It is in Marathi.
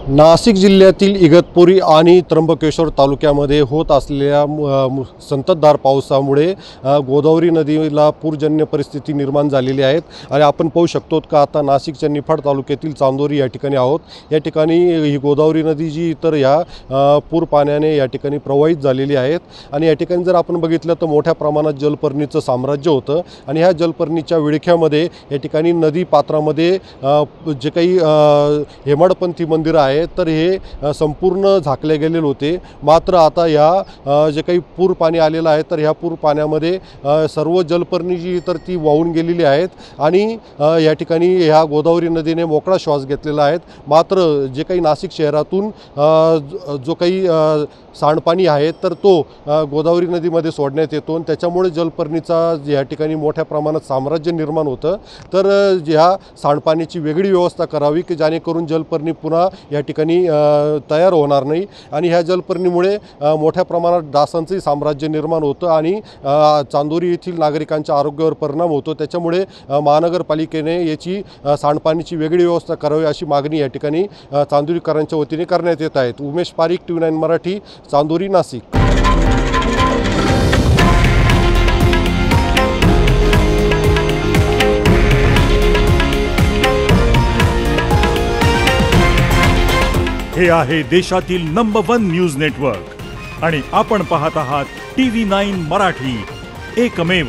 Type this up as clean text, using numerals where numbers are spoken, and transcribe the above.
नाशिक जिल्ह्यातील इगतपुरी आणि त्र्यंबकेश्वर तालुक्यामध्ये होत असलेल्या संततधार पावसामुळे गोदावरी नदीला पूरजन्य परिस्थिती निर्माण झालेली आहे आणि आपण पाहू शकतो का आता नाशिकच्या निफाड तालुक्यातील चांदोरी या ठिकाणी आहोत। या ठिकाणी ही गोदावरी नदी जी इतर ह्या पूर पाण्याने या ठिकाणी प्रवाहित झालेली आहेत आणि या ठिकाणी जर आपण बघितलं तर मोठ्या प्रमाणात जलपर्णीचं साम्राज्य होतं आणि ह्या जलपर्णीच्या विळख्यामध्ये या ठिकाणी नदी पात्रामध्ये जे काही हेमाडपंथी मंदिर आहे तर हे संपूर्ण झाकले गेलेले होते। मात्र आता या जे काही पूर पाणी आलेलं आहे तर ह्या पूर पाण्यामध्ये सर्व जलपर्णी जी तर ती वाहून गेलेली आहेत आणि या ठिकाणी ह्या गोदावरी नदीने मोकळा श्वास घेतलेला आहे। मात्र जे काही नाशिक शहरातून जो काही सांडपाणी आहे तर तो गोदावरी नदीमध्ये सोडण्यात येतो आणि त्याच्यामुळे जलपर्णीचा या ठिकाणी मोठ्या प्रमाणात साम्राज्य निर्माण होतं। तर ह्या सांडपाण्याची वेगळी व्यवस्था करावी की जेणेकरून जलपर्णी पुन्हा या ठिकाणी तयार होणार नाही आणि ह्या जलपर्णीमुळे मोठ्या प्रमाणात डासांचंही साम्राज्य निर्माण होतं आणि चांदोरी येथील नागरिकांच्या आरोग्यावर परिणाम होतो। त्याच्यामुळे महानगरपालिकेने याची सांडपाण्याची वेगळी व्यवस्था करावी अशी मागणी या ठिकाणी चांदोरीकरांच्या वतीने करण्यात येत आहे। उमेश पारीख, TV9 मराठी, चांदोरी, नाशिक। हे आहे देशातील नंबर 1 न्यूज नेटवर्क आणि आपण पाहत आहात TV9 मराठी, एकमेव।